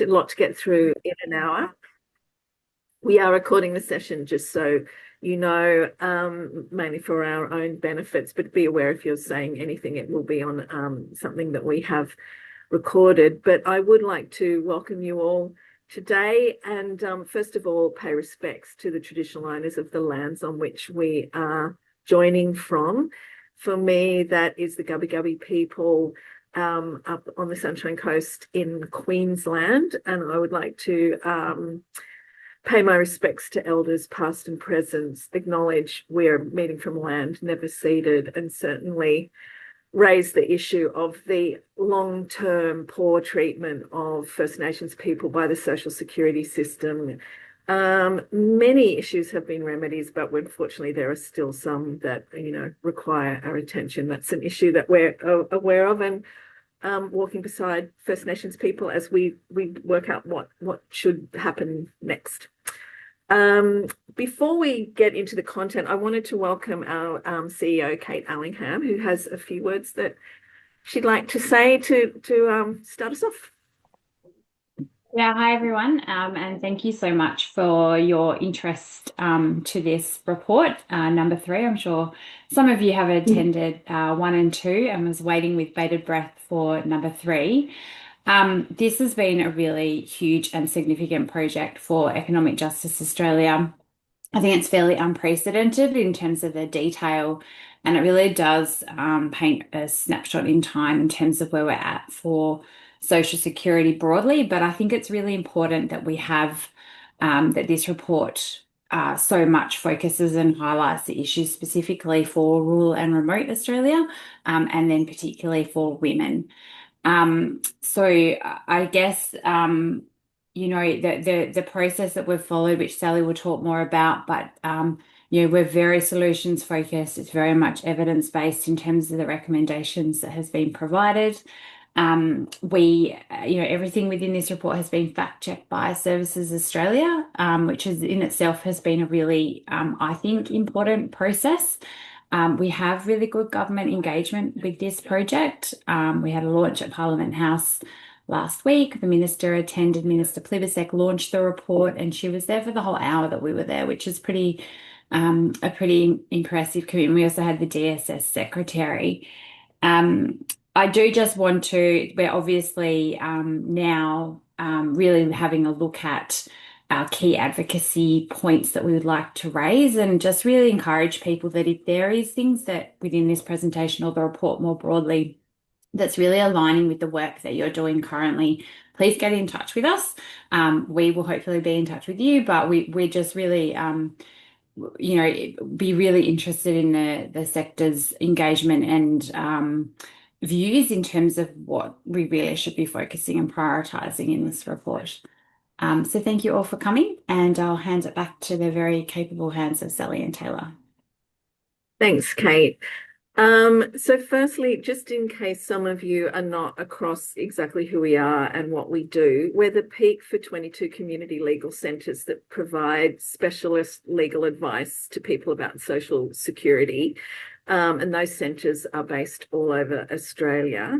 A lot to get through in an hour. We are recording the session just so you know, mainly for our own benefits, but be aware if you're saying anything, it will be on something that we have recorded. But I would like to welcome you all today and first of all, pay respects to the traditional owners of the lands on which we are joining from. For me, that is the Gubbi Gubbi people up on the Sunshine Coast in Queensland. And I would like to pay my respects to elders past and present, acknowledge we're meeting from land never ceded, and certainly raise the issue of the long-term poor treatment of First Nations people by the social security system. Many issues have been remedied, but unfortunately there are still some that, require our attention. That's an issue that we're aware of, and walking beside First Nations people as we work out what should happen next. Before we get into the content, I wanted to welcome our CEO, Kate Allingham, who has a few words that she'd like to say to start us off. Yeah, hi everyone, and thank you so much for your interest to this report, number 3. I'm sure some of you have attended 1 and 2 and was waiting with bated breath for number 3. This has been a really huge and significant project for Economic Justice Australia. I think it's fairly unprecedented in terms of the detail, and it really does paint a snapshot in time in terms of where we're at for social security broadly. But I think it's really important that we have that this report so much focuses and highlights the issues specifically for rural and remote Australia, and then particularly for women. So I guess the process that we've followed, which Sally will talk more about, but we're very solutions focused. It's very much evidence based in terms of the recommendations that has been provided. Everything within this report has been fact checked by Services Australia, which is in itself has been a really, I think, important process. We have really good government engagement with this project. We had a launch at Parliament House last week. The Minister attended, Minister Plibersek launched the report, and she was there for the whole hour that we were there, which is a pretty impressive commitment. We also had the DSS Secretary. I do just want to, we're obviously now really having a look at our key advocacy points that we would like to raise, and just really encourage people that if there is things that within this presentation or the report more broadly that's really aligning with the work that you're doing currently, please get in touch with us. We will hopefully be in touch with you, but we're just really be really interested in the sector's engagement and views in terms of what we really should be focusing and prioritising in this report. So thank you all for coming, and I'll hand it back to the very capable hands of Sally and Taylor. Thanks, Kate. So firstly, just in case some of you are not across exactly who we are and what we do, we're the peak for 22 community legal centres that provide specialist legal advice to people about social security. And those centres are based all over Australia.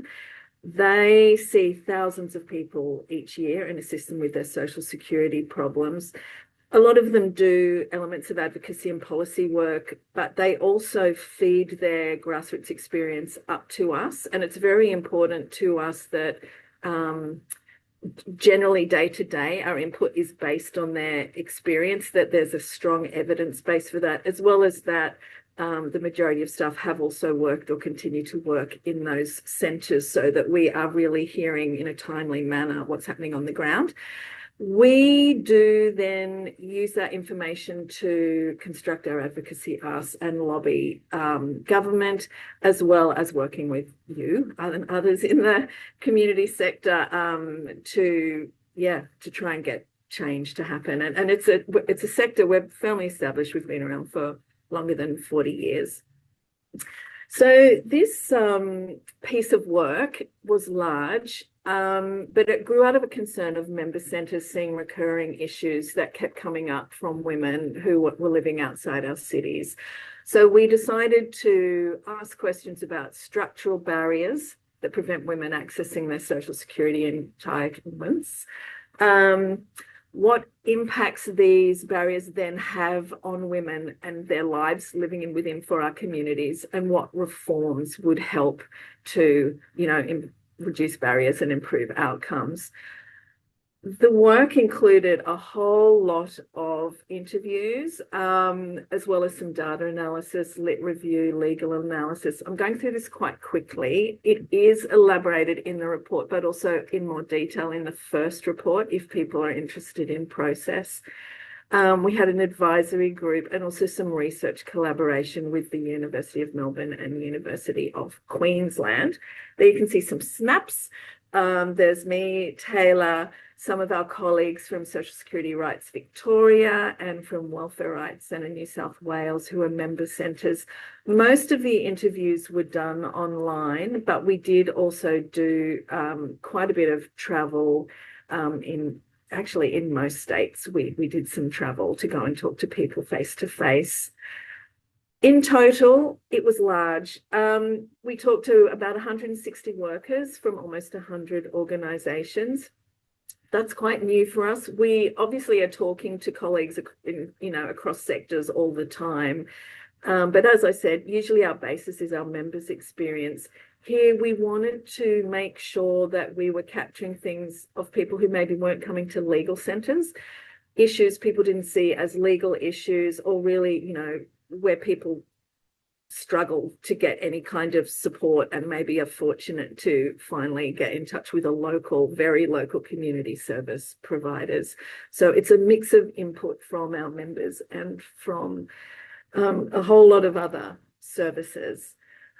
They see thousands of people each year and assist them with their social security problems. A lot of them do elements of advocacy and policy work, but they also feed their grassroots experience up to us. And it's very important to us that generally day to day, our input is based on their experience, that there's a strong evidence base for that, as well as that the majority of staff have also worked or continue to work in those centres, so that we are really hearing in a timely manner what's happening on the ground. We do then use that information to construct our advocacy asks and lobby government, as well as working with you and others in the community sector to try and get change to happen. And it's a sector we're firmly established. We've been around for longer than 40 years. So this piece of work was large, but it grew out of a concern of member centres seeing recurring issues that kept coming up from women who were living outside our cities. So we decided to ask questions about structural barriers that prevent women accessing their social security entitlements, What impacts these barriers then have on women and their lives living in within for our communities, and what reforms would help to, reduce barriers and improve outcomes. The work included a whole lot of interviews, as well as some data analysis, lit review, legal analysis. I'm going through this quite quickly. It is elaborated in the report, but also in more detail in the first report if people are interested in process. We had an advisory group and also some research collaboration with the University of Melbourne and University of Queensland. There you can see some snaps. There's me, Taylor, some of our colleagues from Social Security Rights Victoria and from Welfare Rights Centre New South Wales, who are member centres. Most of the interviews were done online, but we did also do quite a bit of travel in most states. We did some travel to go and talk to people face to face. In total, it was large. We talked to about 160 workers from almost 100 organisations. That's quite new for us. We obviously are talking to colleagues, across sectors all the time. But as I said, usually our basis is our members' experience. Here, we wanted to make sure that we were capturing things of people who maybe weren't coming to legal centres, issues people didn't see as legal issues, or really, where people struggle to get any kind of support and maybe are fortunate to finally get in touch with very local community service providers. So it's a mix of input from our members and from a whole lot of other services.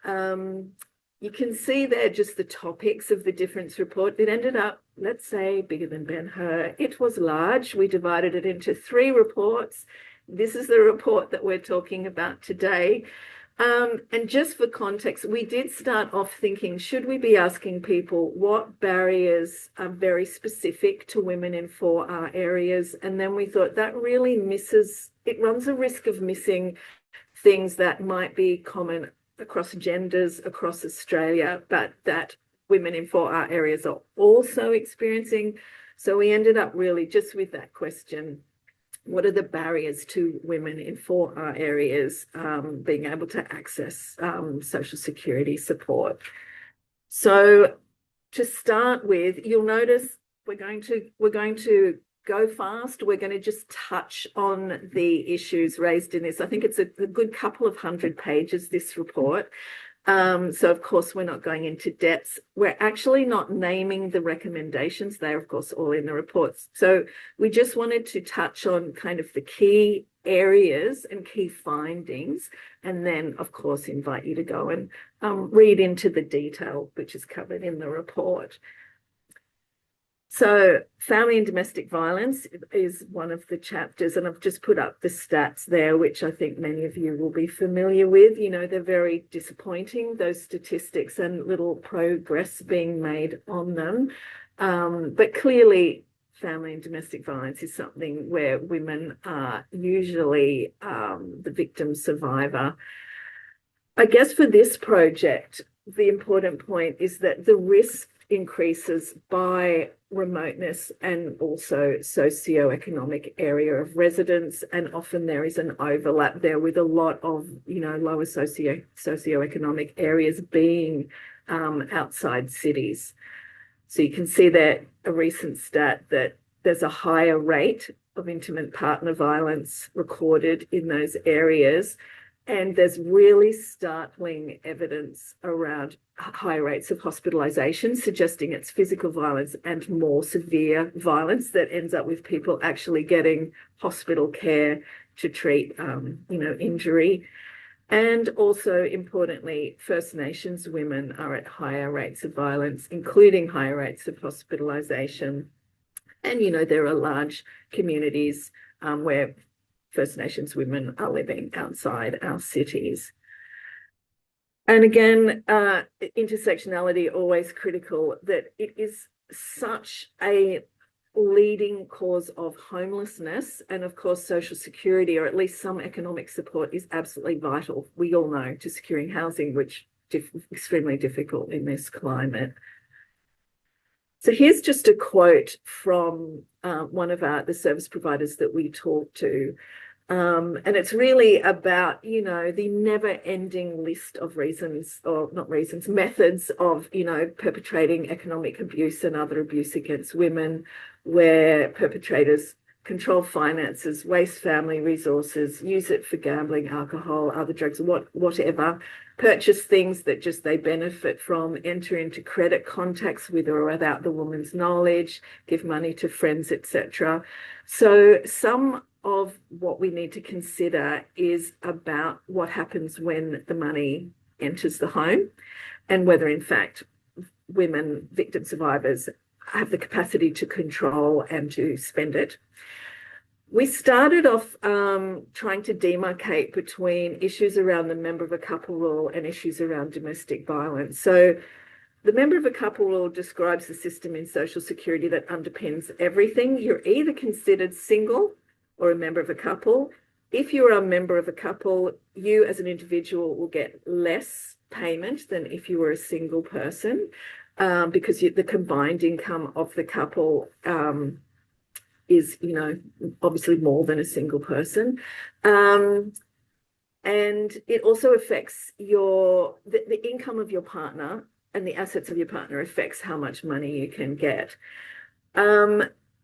You can see there just the topics of the difference report. It ended up, let's say, bigger than Ben-Hur. It was large. We divided it into 3 reports. This is the report that we're talking about today. And just for context, we did start off thinking, should we be asking people what barriers are very specific to women in 4R areas? And then we thought that really it runs a risk of missing things that might be common across genders, across Australia, but that women in 4R areas are also experiencing. So we ended up really just with that question: what are the barriers to women in 4R areas being able to access social security support? So to start with, you'll notice we're going to go fast. We're going to just touch on the issues raised in this. I think it's a good couple of 100 pages, this report. So of course, we're not going into depths. We're actually not naming the recommendations. They're of course all in the reports. So we just wanted to touch on kind of the key areas and key findings, and then of course invite you to go and read into the detail which is covered in the report. So family and domestic violence is one of the chapters, and I've just put up the stats there, which I think many of you will be familiar with. They're very disappointing, those statistics, and little progress being made on them. But clearly, family and domestic violence is something where women are usually the victim survivor. I guess for this project, the important point is that the risk increases by remoteness and also socioeconomic area of residence, and often there is an overlap there with a lot of lower socioeconomic areas being outside cities. So you can see that a recent stat that there's a higher rate of intimate partner violence recorded in those areas. And there's really startling evidence around high rates of hospitalisation, suggesting it's physical violence and more severe violence that ends up with people actually getting hospital care to treat, injury. And also, importantly, First Nations women are at higher rates of violence, including higher rates of hospitalisation. And, there are large communities where First Nations women are living outside our cities. And again, intersectionality, always critical, that it is such a leading cause of homelessness. And of course, social security, or at least some economic support, is absolutely vital, we all know, to securing housing, which is extremely difficult in this climate. So here's just a quote from one of the service providers that we talk to. And it's really about, the never-ending list of reasons, or not reasons, methods of, perpetrating economic abuse and other abuse against women, where perpetrators control finances, waste family resources, use it for gambling, alcohol, other drugs, whatever, purchase things that just they benefit from, enter into credit contacts with or without the woman's knowledge, give money to friends, etc. So some of what we need to consider is about what happens when the money enters the home, and whether in fact women, victim survivors, have the capacity to control and to spend it. We started off trying to demarcate between issues around the member of a couple rule and issues around domestic violence. So the member of a couple rule describes the system in social security that underpins everything. You're either considered single or a member of a couple. If you're a member of a couple, you as an individual will get less payment than if you were a single person, because the combined income of the couple is, obviously more than a single person. And it also affects the income of your partner, and the assets of your partner affects how much money you can get.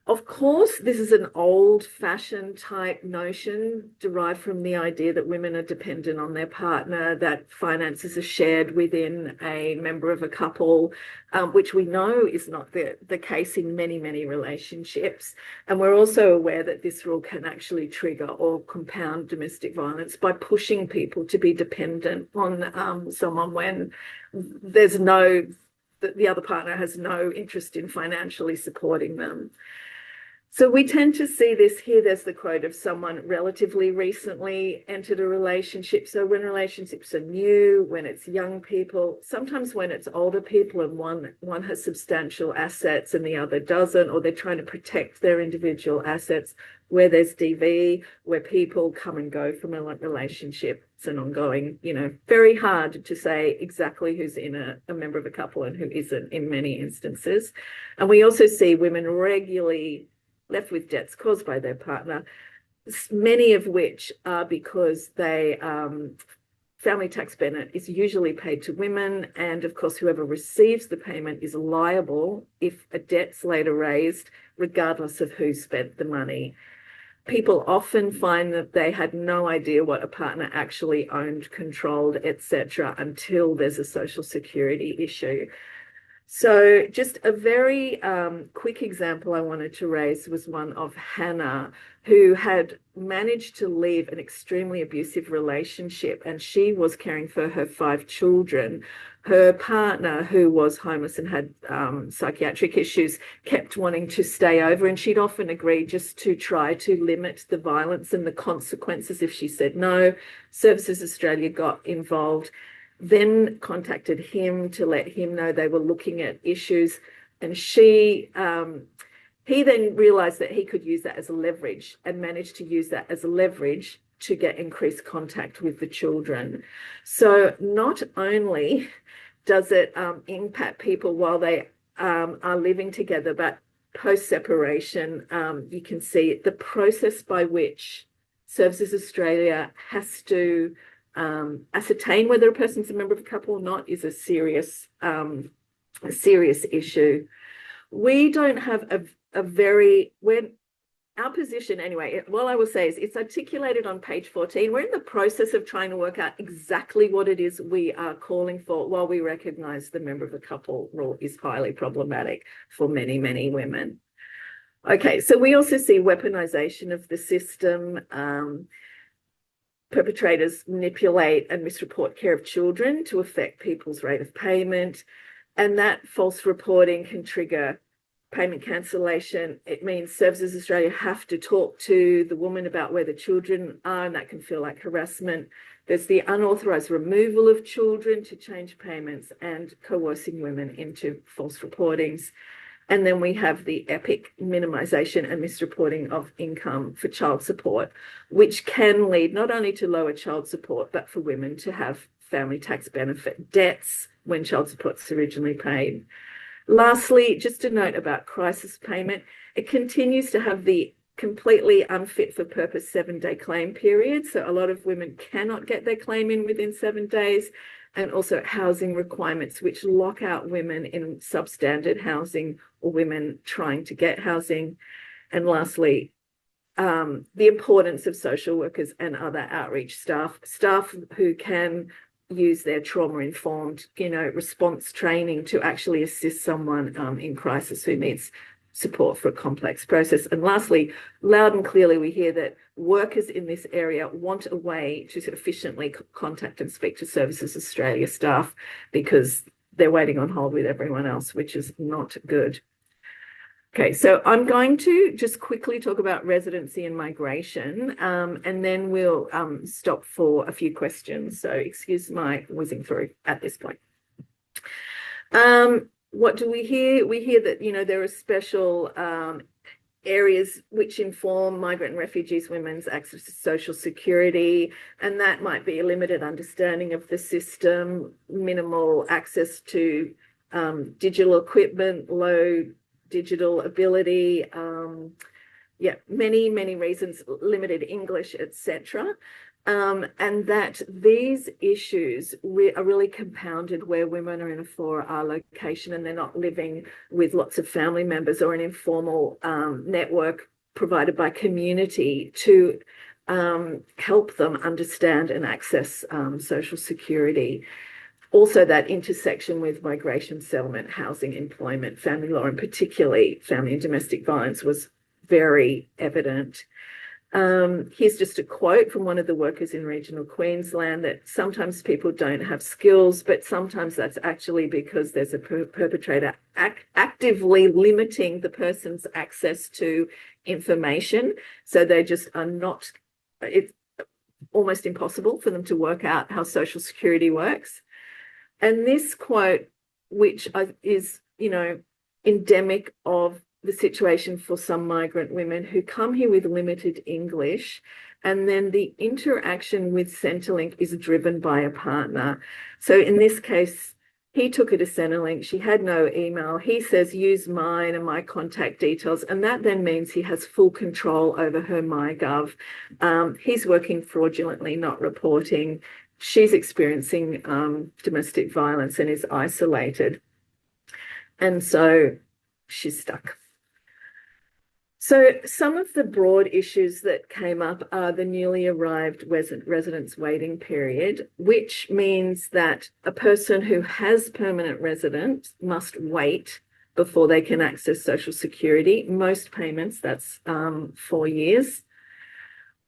Of course, this is an old-fashioned type notion derived from the idea that women are dependent on their partner, that finances are shared within a member of a couple, which we know is not the case in many, many relationships. And we're also aware that this rule can actually trigger or compound domestic violence by pushing people to be dependent on someone when the other partner has no interest in financially supporting them. So we tend to see this here. There's the quote of someone relatively recently entered a relationship. So when relationships are new, when it's young people, sometimes when it's older people and one has substantial assets and the other doesn't, or they're trying to protect their individual assets, where there's DV, where people come and go from a relationship. It's an ongoing, very hard to say exactly who's in a member of a couple and who isn't in many instances. And we also see women regularly left with debts caused by their partner, many of which are because family tax benefit is usually paid to women, and of course whoever receives the payment is liable if a debt's later raised, regardless of who spent the money. People often find that they had no idea what a partner actually owned, controlled, etc., until there's a social security issue. So just a very quick example I wanted to raise was one of Hannah, who had managed to leave an extremely abusive relationship, and she was caring for her 5 children. Her partner, who was homeless and had psychiatric issues, kept wanting to stay over, and she'd often agree just to try to limit the violence and the consequences if she said no. Services Australia got involved, then contacted him to let him know they were looking at issues, and he then realized that he could use that as a leverage, and managed to use that as a leverage to get increased contact with the children. So not only does it impact people while they are living together, but post-separation, you can see the process by which Services Australia has to ascertain whether a person's a member of a couple or not is a serious issue. We don't have our position anyway, what I will say is it's articulated on page 14. We're in the process of trying to work out exactly what it is we are calling for, while we recognise the member of a couple rule is highly problematic for many, many women. Okay, so we also see weaponisation of the system. Perpetrators manipulate and misreport care of children to affect people's rate of payment, and that false reporting can trigger payment cancellation. It means Services Australia have to talk to the woman about where the children are, and that can feel like harassment. There's the unauthorised removal of children to change payments and coercing women into false reportings. And then we have the epic minimisation and misreporting of income for child support, which can lead not only to lower child support, but for women to have family tax benefit debts when child support's originally paid. Lastly, just a note about crisis payment. It continues to have the completely unfit for purpose 7-day claim period. So a lot of women cannot get their claim in within 7 days, and also housing requirements, which lock out women in substandard housing or women trying to get housing. And lastly, the importance of social workers and other outreach staff who can use their trauma-informed, response training to actually assist someone in crisis who needs support for a complex process. And lastly, loud and clearly, we hear that workers in this area want a way to efficiently contact and speak to Services Australia staff because they're waiting on hold with everyone else, which is not good. Okay, so I'm going to just quickly talk about residency and migration, and then we'll stop for a few questions. So excuse my whizzing through at this point. What do we hear? We hear that, there are special areas which inform migrant and refugees women's access to social security, and that might be a limited understanding of the system, minimal access to digital equipment, low digital ability, many reasons, limited English, etc. And that these issues are really compounded where women are in a 4R location and they're not living with lots of family members or an informal network provided by community to help them understand and access social security. Also, that intersection with migration, settlement, housing, employment, family law, and particularly family and domestic violence was very evident. Here's just a quote from one of the workers in regional Queensland that sometimes people don't have skills, but sometimes that's actually because there's a perpetrator actively limiting the person's access to information. So they just are not, it's almost impossible for them to work out how Social Security works. And this quote, which is, endemic of the situation for some migrant women who come here with limited English, and then the interaction with Centrelink is driven by a partner. So in this case, he took her to Centrelink. She had no email. He says, use mine and my contact details. And that then means he has full control over her MyGov. He's working fraudulently, not reporting. She's experiencing domestic violence and is isolated. And so she's stuck. So some of the broad issues that came up are the newly arrived residence waiting period, which means that a person who has permanent residence must wait before they can access Social Security. Most payments, that's 4 years.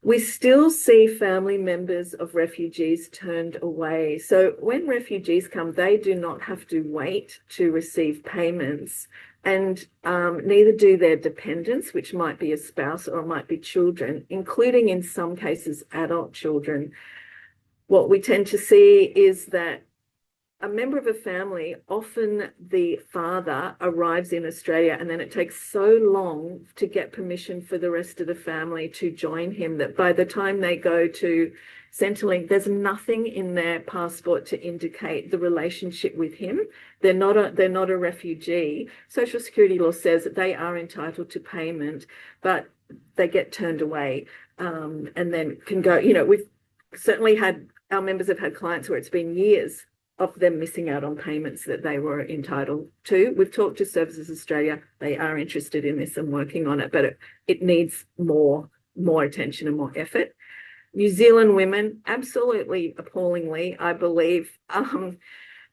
We still see family members of refugees turned away. So when refugees come, they do not have to wait to receive payments, and neither do their dependents, which might be a spouse or might be children, including in some cases adult children. What we tend to see is that a member of a family, often the father, arrives in Australia, and then it takes so long to get permission for the rest of the family to join him that by the time they go to Centrelink, there's nothing in their passport to indicate the relationship with him. They're not a refugee. Social Security law says that they are entitled to payment, but they get turned away, and then can go. We've certainly had, our members have had clients where it's been years of them missing out on payments that they were entitled to. We've talked to Services Australia. They are interested in this and working on it, but it needs more attention and more effort. New Zealand women, absolutely appallingly, I believe,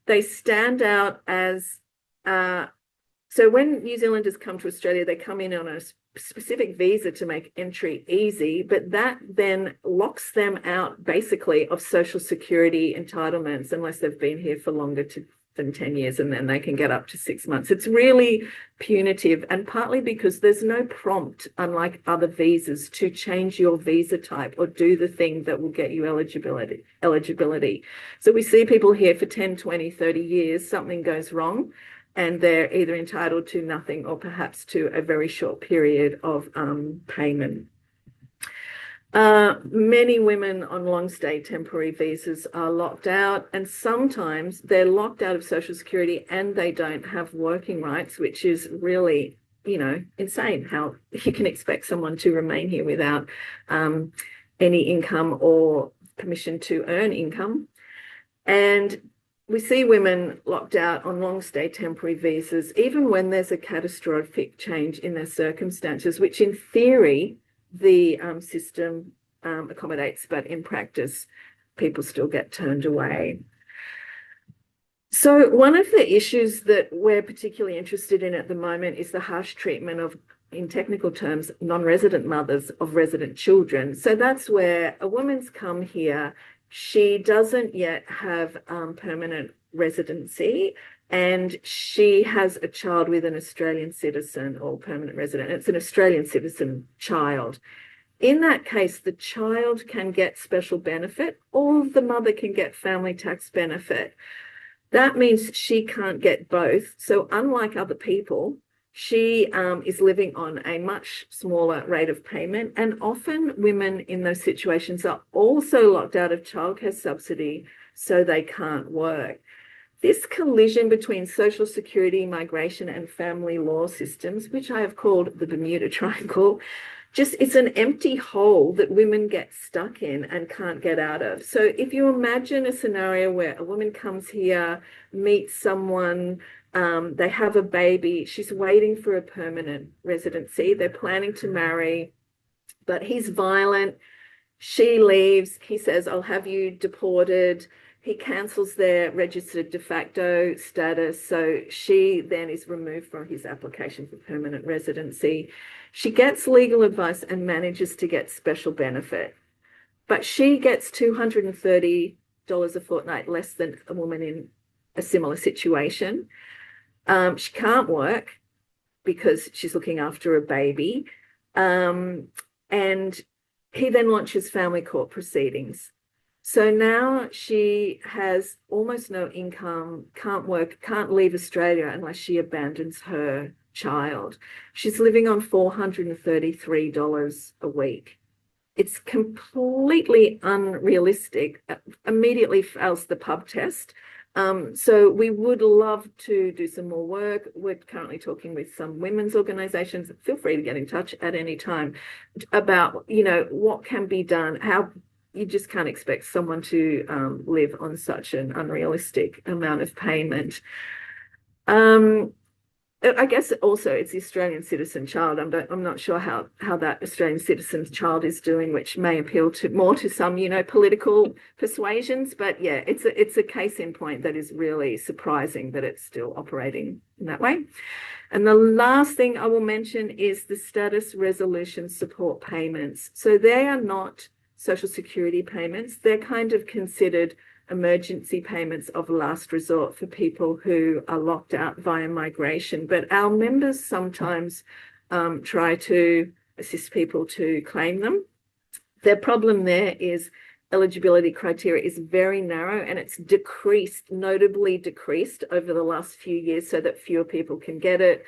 they stand out as, so when New Zealanders come to Australia, they come in on a specific visa to make entry easy, but that then locks them out basically of Social Security entitlements unless they've been here for longer than 10 years, and then they can get up to 6 months. It's really punitive, and partly because there's no prompt, unlike other visas, to change your visa type or do the thing that will get you eligibility. So we see people here for 10, 20, 30 years, something goes wrong, and they're either entitled to nothing or perhaps to a very short period of payment. Many women on long stay temporary visas are locked out, and sometimes they're locked out of Social Security and they don't have working rights, which is really, insane how you can expect someone to remain here without um, any income or permission to earn income. And we see women locked out on long stay temporary visas, even when there's a catastrophic change in their circumstances, which in theory the system accommodates, but in practice, people still get turned away. So, one of the issues that we're particularly interested in at the moment is the harsh treatment of, in technical terms, non-resident mothers of resident children. So that's where a woman's come here, she doesn't yet have permanent residency, and she has a child with an Australian citizen or permanent resident. It's an Australian citizen child. In that case, the child can get special benefit, or the mother can get family tax benefit. That means she can't get both. So, unlike other people, she is living on a much smaller rate of payment. And often, women in those situations are also locked out of childcare subsidy, so they can't work. This collision between Social Security, migration, and family law systems, which I have called the Bermuda Triangle, just it's an empty hole that women get stuck in and can't get out of. So if you imagine a scenario where a woman comes here, meets someone, they have a baby, she's waiting for a permanent residency, they're planning to marry, but he's violent, she leaves, he says, I'll have you deported. He cancels their registered de facto status. So she then is removed from his application for permanent residency. She gets legal advice and manages to get special benefit, but she gets $230 a fortnight less than a woman in a similar situation. She can't work because she's looking after a baby. And he then launches family court proceedings. So now she has almost no income, can't work, can't leave Australia unless she abandons her child. She's living on $433 a week. It's completely unrealistic. Immediately fails the pub test. So we would love to do some more work. We're currently talking with some women's organisations. Feel free to get in touch at any time about, what can be done, how you just can't expect someone to live on such an unrealistic amount of payment. I guess also it's the Australian citizen child. I'm not sure how that Australian citizen child is doing, which may appeal to more to some, political persuasions. But yeah, it's a case in point that is really surprising that it's still operating in that way. And the last thing I will mention is the status resolution support payments. So they are not Social Security payments. They're kind of considered emergency payments of last resort for people who are locked out via migration. But our members sometimes try to assist people to claim them. Their problem there is eligibility criteria is very narrow, and it's notably decreased over the last few years so that fewer people can get it.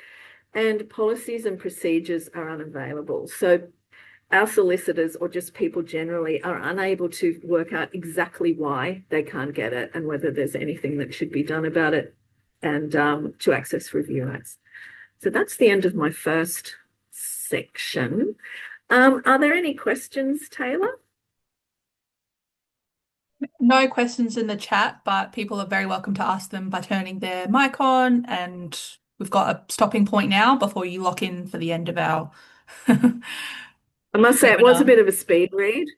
And policies and procedures are unavailable. So our solicitors, or just people generally, are unable to work out exactly why they can't get it and whether there's anything that should be done about it, and to access review rights. So that's the end of my first section. Are there any questions, Taylor? No questions in the chat, but people are very welcome to ask them by turning their mic on. And we've got a stopping point now before you lock in for the end of our I must say it was a webinar. bit of a speed read.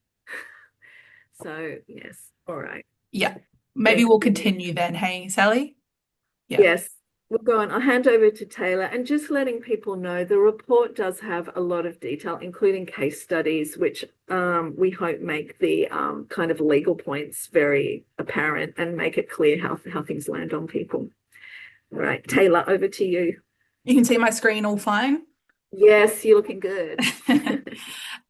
So yes, all right. Yeah, maybe we'll continue then. Hey, Sally? Yeah. Yes, we'll go on. I'll hand over to Taylor, and just letting people know the report does have a lot of detail, including case studies, which we hope make the kind of legal points very apparent and make it clear how things land on people. All right, Taylor, over to you. You can see my screen all fine? Yes, you're looking good.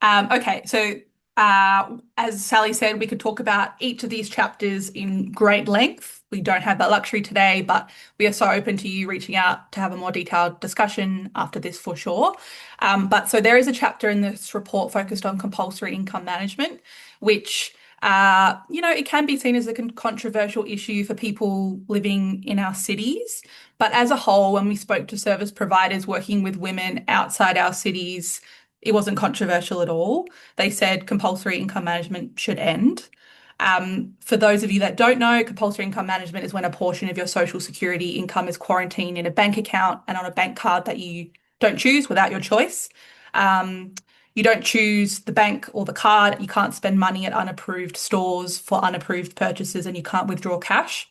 Okay, so As Sally said, we could talk about each of these chapters in great length. We don't have that luxury today, but we are so open to you reaching out to have a more detailed discussion after this for sure. But so there is a chapter in this report focused on compulsory income management, which it can be seen as a controversial issue for people living in our cities. But as a whole, when we spoke to service providers working with women outside our cities, it wasn't controversial at all. They said compulsory income management should end. For those of you that don't know, compulsory income management is when a portion of your social security income is quarantined in a bank account and on a bank card that you don't choose without your choice. You don't choose the bank or the card. You can't spend money at unapproved stores for unapproved purchases, and you can't withdraw cash.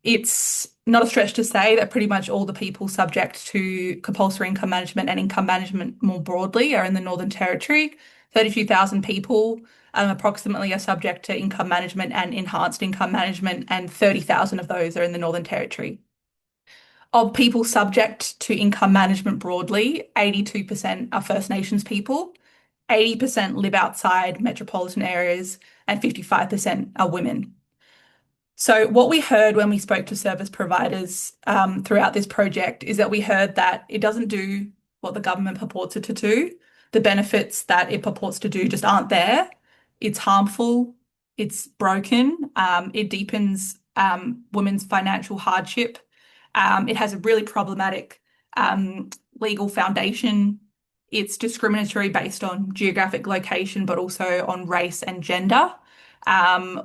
It's not a stretch to say that pretty much all the people subject to compulsory income management and income management more broadly are in the Northern Territory. 32,000 people approximately are subject to income management and enhanced income management, and 30,000 of those are in the Northern Territory. Of people subject to income management broadly, 82% are First Nations people, 80% live outside metropolitan areas, and 55% are women. So what we heard when we spoke to service providers throughout this project is that we heard that it doesn't do what the government purports it to do. The benefits that it purports to do just aren't there. It's harmful. It's broken. It deepens women's financial hardship. It has a really problematic legal foundation. It's discriminatory based on geographic location, but also on race and gender.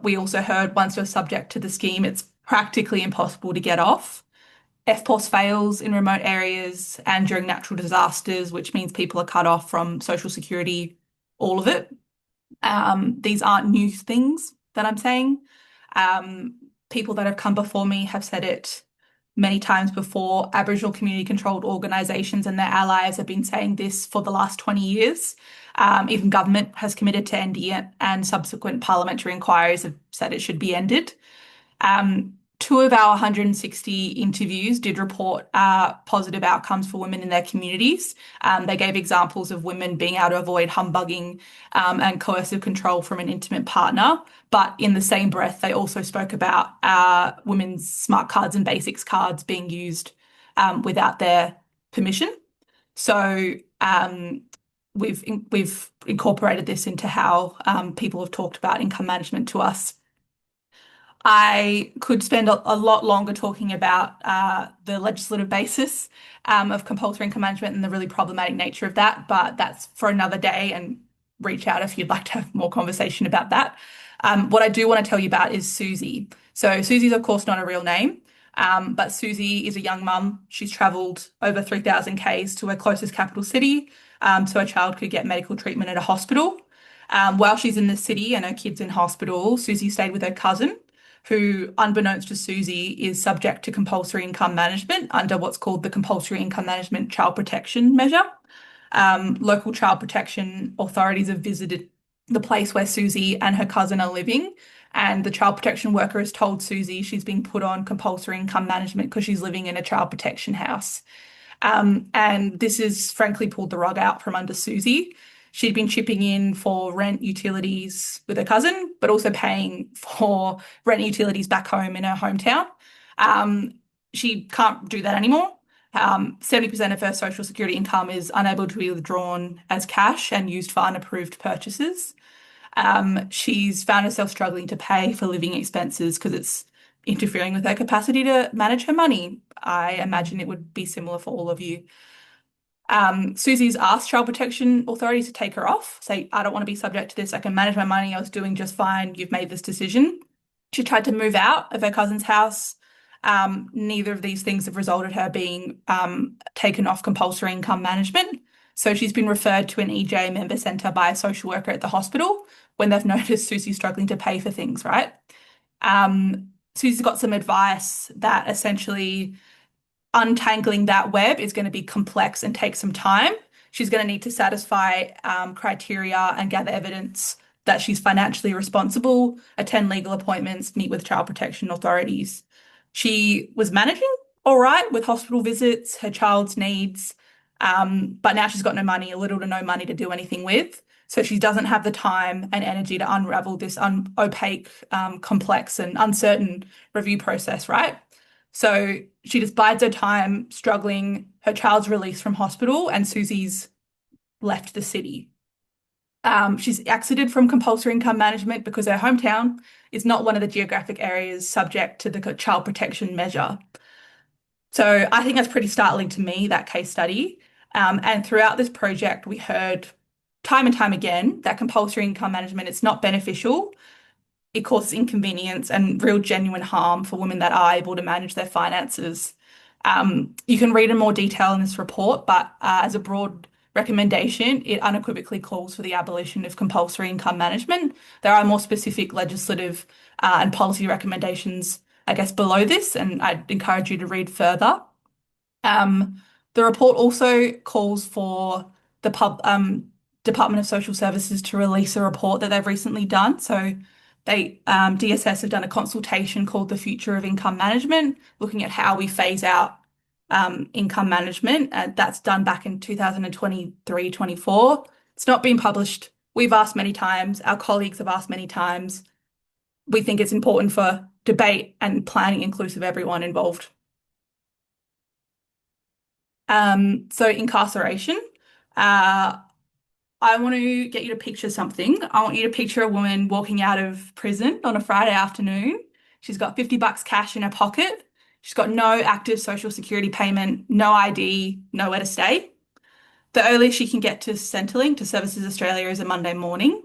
We also heard once you're subject to the scheme, it's practically impossible to get off. FPOS fails in remote areas and during natural disasters, which means people are cut off from Social Security, all of it. These aren't new things that I'm saying. People that have come before me have said it many times before. Aboriginal community controlled organisations and their allies have been saying this for the last 20 years. Even government has committed to ending it, and subsequent parliamentary inquiries have said it should be ended. Two of our 160 interviews did report positive outcomes for women in their communities. They gave examples of women being able to avoid humbugging and coercive control from an intimate partner. But in the same breath, they also spoke about women's smart cards and basics cards being used without their permission. So we've incorporated this into how people have talked about income management to us. I could spend a lot longer talking about the legislative basis of compulsory income management and the really problematic nature of that, but that's for another day, and reach out if you'd like to have more conversation about that. What I do want to tell you about is Susie. So Susie's of course not a real name, but Susie is a young mum. She's travelled over 3,000 k's to her closest capital city so her child could get medical treatment at a hospital. While she's in the city and her kid's in hospital, Susie stayed with her cousin, who, unbeknownst to Susie, is subject to compulsory income management under what's called the Compulsory Income Management Child Protection Measure. Local child protection authorities have visited the place where Susie and her cousin are living, and the child protection worker has told Susie she's being put on compulsory income management because she's living in a child protection house. And this has frankly pulled the rug out from under Susie. She'd been chipping in for rent, utilities with her cousin, but also paying for rent and utilities back home in her hometown. She can't do that anymore. 70% of her social security income is unable to be withdrawn as cash and used for unapproved purchases. She's found herself struggling to pay for living expenses because it's interfering with her capacity to manage her money. I imagine it would be similar for all of you. Susie's asked child protection authorities to take her off, say, I don't want to be subject to this. I can manage my money. I was doing just fine. You've made this decision. She tried to move out of her cousin's house. Neither of these things have resulted in her being taken off compulsory income management. So she's been referred to an EJ member centre by a social worker at the hospital when they've noticed Susie's struggling to pay for things, right? Susie's got some advice that essentially untangling that web is going to be complex and take some time. She's going to need to satisfy criteria and gather evidence that she's financially responsible, attend legal appointments, meet with child protection authorities. She was managing all right with hospital visits, her child's needs, But now she's got no money, little to no money to do anything with. So she doesn't have the time and energy to unravel this opaque, complex, and uncertain review process, right? So she just bides her time, struggling. Her child's released from hospital, and Susie's left the city. She's exited from compulsory income management because her hometown is not one of the geographic areas subject to the child protection measure. So I think that's pretty startling to me, that case study. And throughout this project, we heard time and time again that compulsory income management is not beneficial. It causes inconvenience and real genuine harm for women that are able to manage their finances. You can read in more detail in this report, but as a broad recommendation, it unequivocally calls for the abolition of compulsory income management. There are more specific legislative and policy recommendations, I guess, below this, and I'd encourage you to read further. The report also calls for the Department of Social Services to release a report that they've recently done. So DSS have done a consultation called The Future of Income Management, looking at how we phase out income management. That's done back in 2023-24. It's not been published. We've asked many times. Our colleagues have asked many times. We think it's important for debate and planning inclusive everyone involved. So incarceration. I want to get you to picture something. I want you to picture a woman walking out of prison on a Friday afternoon. She's got $50 cash in her pocket. She's got no active social security payment, no ID, nowhere to stay. The earliest she can get to Centrelink, to Services Australia, is a Monday morning.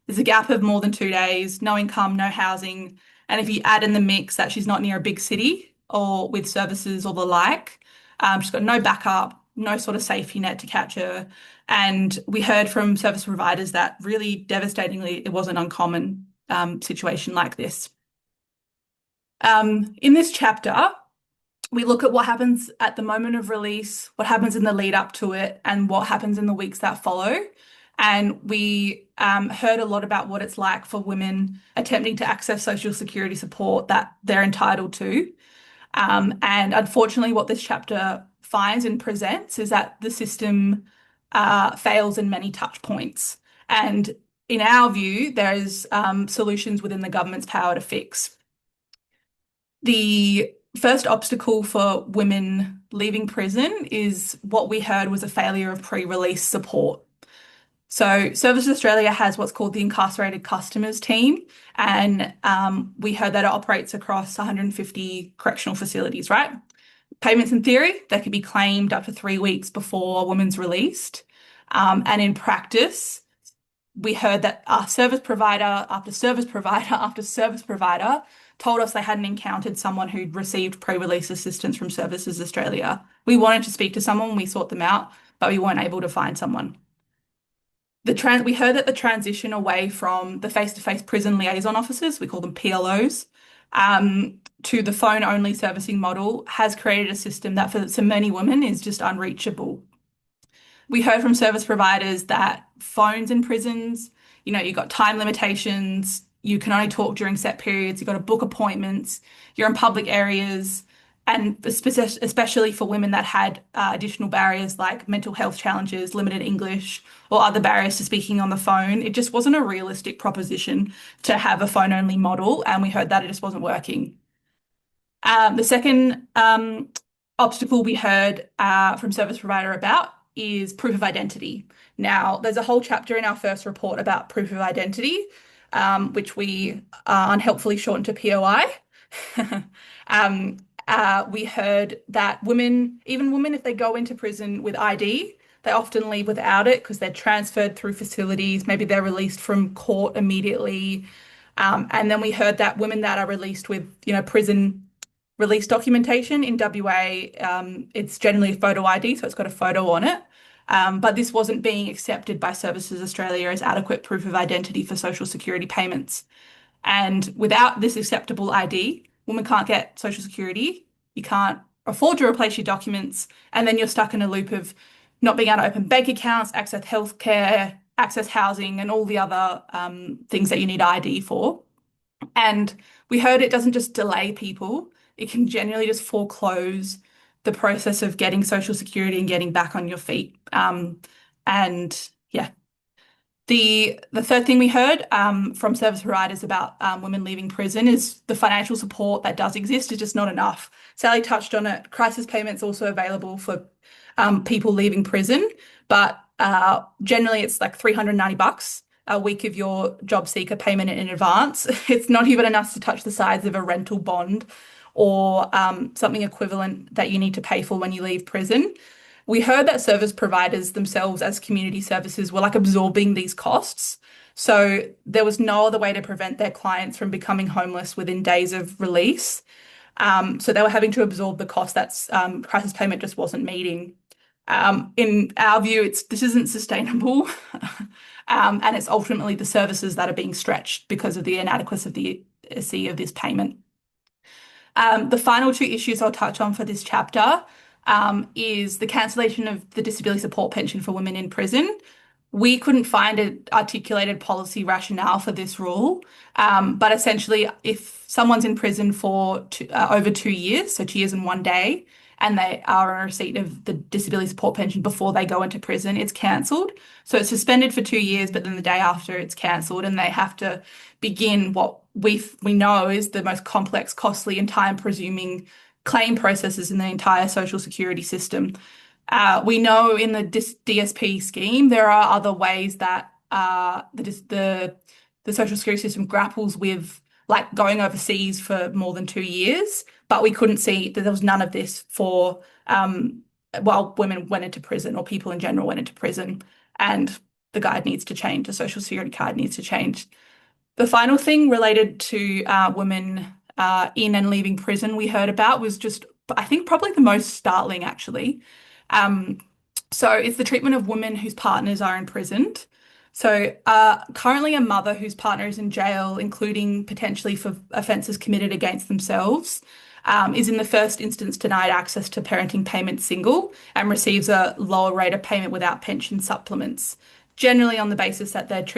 There's a gap of more than 2 days, no income, no housing. And if you add in the mix that she's not near a big city or with services or the like, she's got no backup, no sort of safety net to catch her. And we heard from service providers that really devastatingly, it was an uncommon situation like this. In this chapter, we look at what happens at the moment of release, what happens in the lead up to it, and what happens in the weeks that follow. And we heard a lot about what it's like for women attempting to access social security support that they're entitled to. And unfortunately, what this chapter finds and presents is that the system fails in many touch points. And in our view, there's solutions within the government's power to fix. The first obstacle for women leaving prison is what we heard was a failure of pre-release support. So Services Australia has what's called the Incarcerated Customers Team, and we heard that it operates across 150 correctional facilities, right? Payments in theory, they could be claimed up to 3 weeks before a woman's released. And in practice, we heard that service provider after service provider after service provider told us they hadn't encountered someone who'd received pre-release assistance from Services Australia. We wanted to speak to someone, we sought them out, but we weren't able to find someone. We heard that the transition away from the face-to-face prison liaison officers, we call them PLOs, to the phone-only servicing model has created a system that for so many women is just unreachable. We heard from service providers that phones in prisons, you've got time limitations, you can only talk during set periods, you've got to book appointments, you're in public areas, and especially for women that had additional barriers like mental health challenges, limited English, or other barriers to speaking on the phone. It just wasn't a realistic proposition to have a phone-only model, and we heard that it just wasn't working. The second obstacle we heard from service provider about is proof of identity. Now, there's a whole chapter in our first report about proof of identity, which we unhelpfully shortened to POI. We heard that even women, if they go into prison with ID, they often leave without it because they're transferred through facilities. Maybe they're released from court immediately. And then we heard that women that are released with, prison release documentation in WA, it's generally a photo ID, so it's got a photo on it. But this wasn't being accepted by Services Australia as adequate proof of identity for social security payments. And without this acceptable ID, women can't get social security, you can't afford to replace your documents, and then you're stuck in a loop of not being able to open bank accounts, access healthcare, access housing, and all the other things that you need ID for. And we heard it doesn't just delay people, it can generally just foreclose the process of getting Social Security and getting back on your feet. And yeah. The third thing we heard from service providers about women leaving prison is the financial support that does exist is just not enough. Sally touched on it. Crisis payments also available for people leaving prison, but generally it's like $390 a week of your job seeker payment in advance. It's not even enough to touch the sides of a rental bond or something equivalent that you need to pay for when you leave prison. We heard that service providers themselves as community services were like absorbing these costs. So there was no other way to prevent their clients from becoming homeless within days of release. So they were having to absorb the cost that crisis payment just wasn't meeting. In our view, this isn't sustainable, and it's ultimately the services that are being stretched because of the inadequacy of this payment. The final two issues I'll touch on for this chapter is the cancellation of the disability support pension for women in prison. We couldn't find an articulated policy rationale for this rule, but essentially, if someone's in prison for over 2 years, so 2 years and 1 day, and they are on receipt of the disability support pension before they go into prison, it's cancelled. So it's suspended for 2 years, but then the day after it's cancelled, and they have to begin what we know is the most complex, costly, and time-presuming claim processes in the entire social security system. We know in the DSP scheme there are other ways that the social security system grapples with like going overseas for more than 2 years, but we couldn't see that there was none of this for while women went into prison or people in general went into prison, and the guide needs to change. The social security card needs to change. The final thing related to women in and leaving prison we heard about was just, I think, probably the most startling, actually. So it's the treatment of women whose partners are imprisoned. So currently a mother whose partner is in jail, including potentially for offences committed against themselves, is in the first instance denied access to parenting payment single and receives a lower rate of payment without pension supplements, generally on the basis that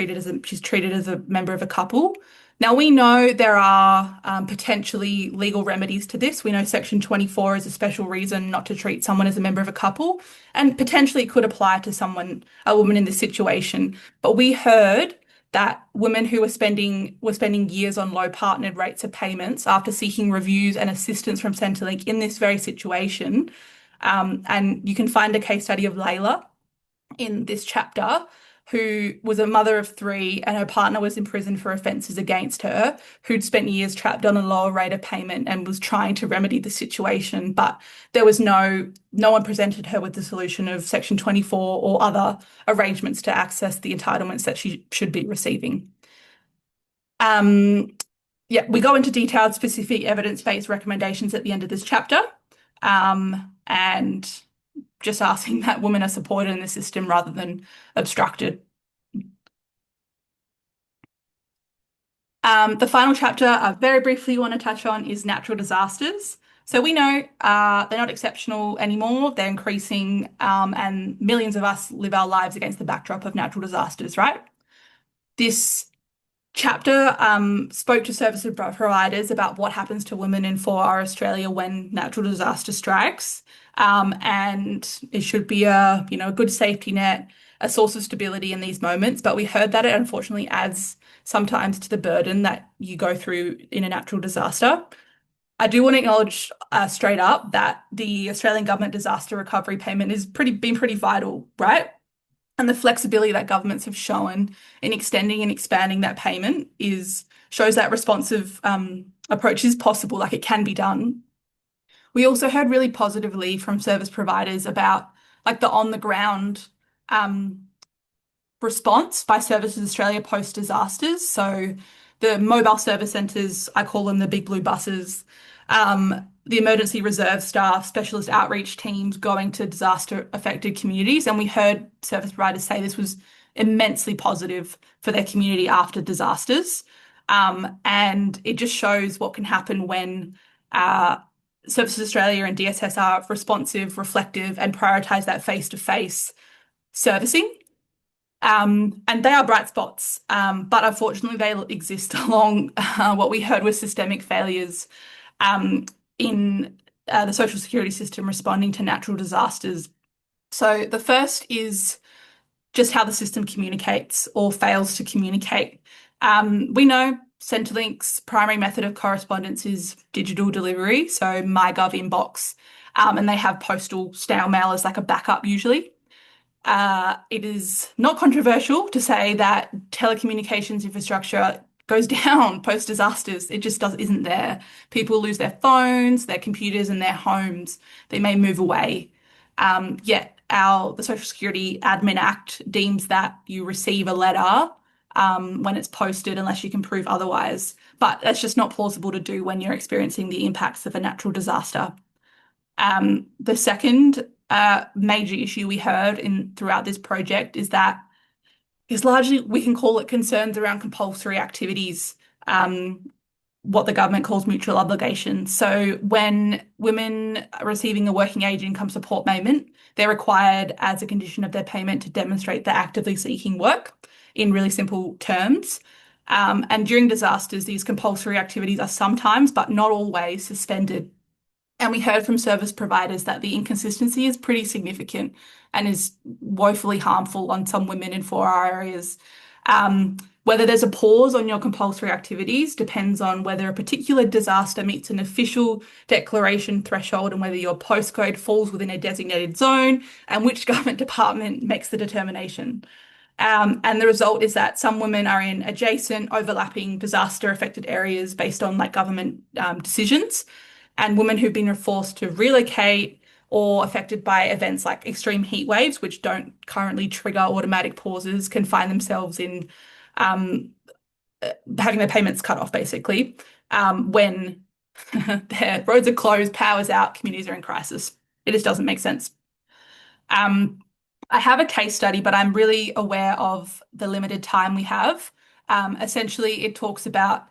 she's treated as a member of a couple. Now, we know there are potentially legal remedies to this. We know Section 24 is a special reason not to treat someone as a member of a couple, and potentially it could apply to a woman in this situation. But we heard that women who were spending years on low partnered rates of payments after seeking reviews and assistance from Centrelink in this very situation, and you can find a case study of Layla in this chapter, who was a mother of three and her partner was in prison for offences against her, who'd spent years trapped on a lower rate of payment and was trying to remedy the situation. But there was no one presented her with the solution of Section 24 or other arrangements to access the entitlements that she should be receiving. Yeah, we go into detailed specific evidence-based recommendations at the end of this chapter, and just asking that women are supported in the system rather than obstructed. The final chapter I very briefly want to touch on is natural disasters. So we know they're not exceptional anymore. They're increasing, and millions of us live our lives against the backdrop of natural disasters, right? This chapter spoke to service providers about what happens to women in 4R Australia when natural disaster strikes. And it should be a good safety net, a source of stability in these moments. But we heard that it unfortunately adds sometimes to the burden that you go through in a natural disaster. I do want to acknowledge straight up that the Australian government disaster recovery payment has been pretty vital, right? And the flexibility that governments have shown in extending and expanding that payment shows that responsive approach is possible, like it can be done. We also heard really positively from service providers about like the on-the-ground response by Services Australia post-disasters. So the mobile service centres, I call them the big blue buses, the emergency reserve staff, specialist outreach teams going to disaster-affected communities. And we heard service providers say this was immensely positive for their community after disasters. And it just shows what can happen when Services Australia and DSS are responsive, reflective, and prioritise that face-to-face servicing. And they are bright spots, but unfortunately they exist along what we heard were systemic failures in the social security system responding to natural disasters. So the first is just how the system communicates or fails to communicate. We know Centrelink's primary method of correspondence is digital delivery, so MyGov inbox, and they have postal snail mail as like a backup usually. It is not controversial to say that telecommunications infrastructure goes down post disasters. It just isn't there. People lose their phones, their computers, and their homes. They may move away. Yet the Social Security Admin Act deems that you receive a letter when it's posted unless you can prove otherwise. But that's just not plausible to do when you're experiencing the impacts of a natural disaster. The second major issue we heard throughout this project is largely, we can call it concerns around compulsory activities, what the government calls mutual obligations. So when women are receiving a working age income support payment, they're required as a condition of their payment to demonstrate they're actively seeking work in really simple terms. And during disasters, these compulsory activities are sometimes, but not always, suspended. And we heard from service providers that the inconsistency is pretty significant and is woefully harmful on some women in 4R areas. Whether there's a pause on your compulsory activities depends on whether a particular disaster meets an official declaration threshold and whether your postcode falls within a designated zone and which government department makes the determination. And the result is that some women are in adjacent, overlapping disaster affected areas based on like government decisions. And women who've been forced to relocate or affected by events like extreme heat waves, which don't currently trigger automatic pauses, can find themselves in having their payments cut off, basically, when their roads are closed, power's out, communities are in crisis. It just doesn't make sense. I have a case study, but I'm really aware of the limited time we have. Essentially, it talks about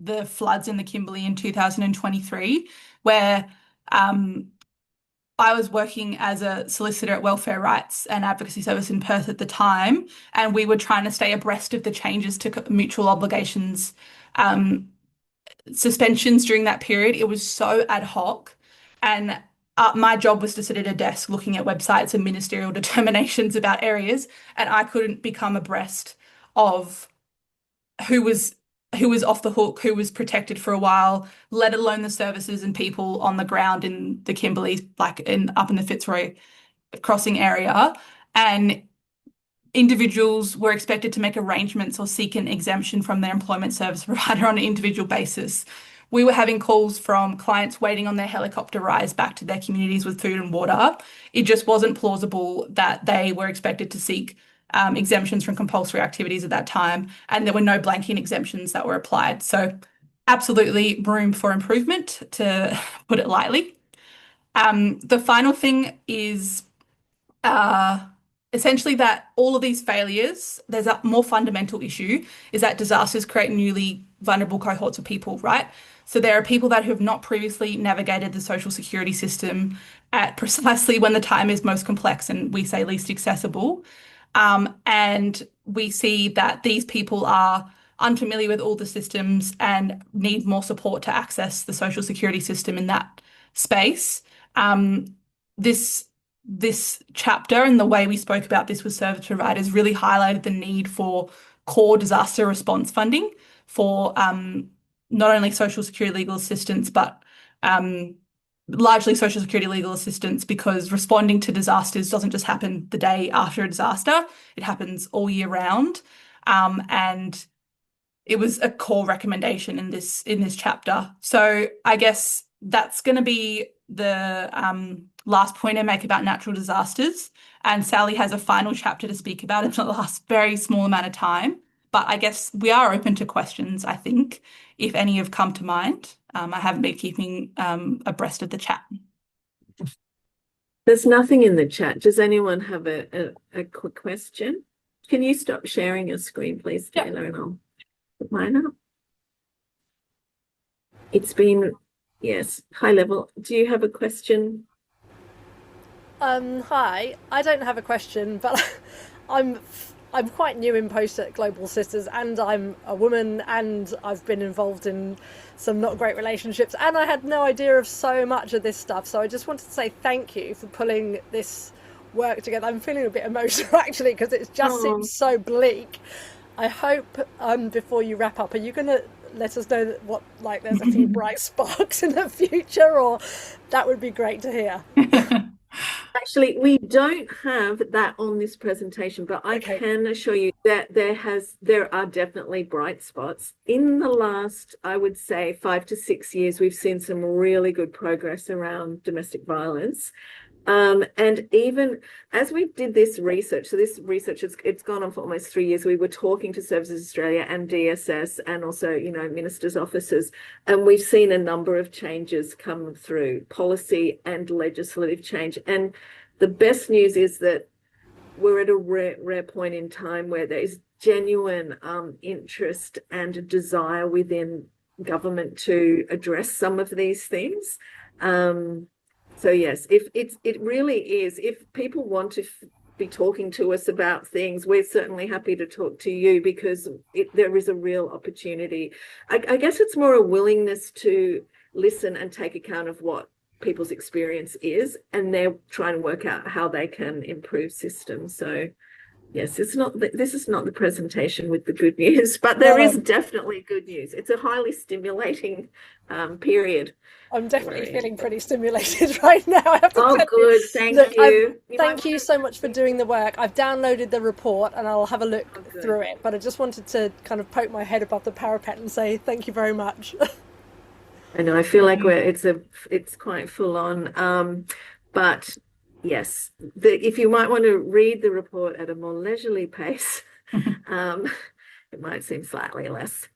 the floods in the Kimberley in 2023, where I was working as a solicitor at Welfare Rights and Advocacy Service in Perth at the time, and we were trying to stay abreast of the changes to mutual obligations suspensions during that period. It was so ad hoc, and my job was to sit at a desk looking at websites and ministerial determinations about areas, and I couldn't become abreast of who was off the hook, who was protected for a while, let alone the services and people on the ground in the Kimberley, like up in the Fitzroy crossing area. And individuals were expected to make arrangements or seek an exemption from their employment service provider on an individual basis. We were having calls from clients waiting on their helicopter rides back to their communities with food and water. It just wasn't plausible that they were expected to seek exemptions from compulsory activities at that time, and there were no blanket exemptions that were applied. So absolutely room for improvement, to put it lightly. The final thing is essentially that all of these failures, there's a more fundamental issue, is that disasters create newly vulnerable cohorts of people, right? So there are people that have not previously navigated the social security system at precisely when the time is most complex and we say least accessible. And we see that these people are unfamiliar with all the systems and need more support to access the social security system in that space. This chapter and the way we spoke about this with service providers really highlighted the need for core disaster response funding for not only social security legal assistance, but largely social security legal assistance, because responding to disasters doesn't just happen the day after a disaster, it happens all year round. And it was a core recommendation in this chapter. So I guess that's going to be the last point I make about natural disasters. And Sally has a final chapter to speak about in the last very small amount of time. But I guess we are open to questions, I think, if any have come to mind. I haven't been keeping abreast of the chat. There's nothing in the chat. Does anyone have a quick question? Can you stop sharing your screen, please, Taylor, and I'll put mine up. It's been, yes, high level. Do you have a question? Hi. I don't have a question, but I'm I'm quite new in post at Global Sisters, and I'm a woman, and I've been involved in some not great relationships, and I had no idea of so much of this stuff. So I just wanted to say thank you for pulling this work together. I'm feeling a bit emotional actually because it just Oh. seems so bleak. I hope before you wrap up, are you going to let us know that what, like, there's a few bright sparks in the future, or that would be great to hear. Actually, we don't have that on this presentation, but I Okay. can assure you that there are definitely bright spots. In the last, I would say, 5 to 6 years, we've seen some really good progress around domestic violence. And even as we did this research, so this research it's gone on for almost 3 years. We were talking to Services Australia and DSS and also, ministers' offices, and we've seen a number of changes come through, policy and legislative change. And the best news is that we're at a rare point in time where there is genuine interest and a desire within government to address some of these things. So yes, if it really is, if people want to be talking to us about things, we're certainly happy to talk to you because there is a real opportunity. I guess it's more a willingness to listen and take account of what people's experience is, and they're trying to work out how they can improve systems. So yes, this is not the presentation with the good news, but there is definitely good news. It's a highly stimulating period. I'm definitely feeling pretty stimulated right now. I have to Oh, tell good. you. Thank Look, you. thank you so much for doing the work. I've downloaded the report and I'll have a look through it. But I just wanted to kind of poke my head above the parapet and say thank you very much. I know. I feel like it's quite full on. But yes, if you might want to read the report at a more leisurely pace, it might seem slightly less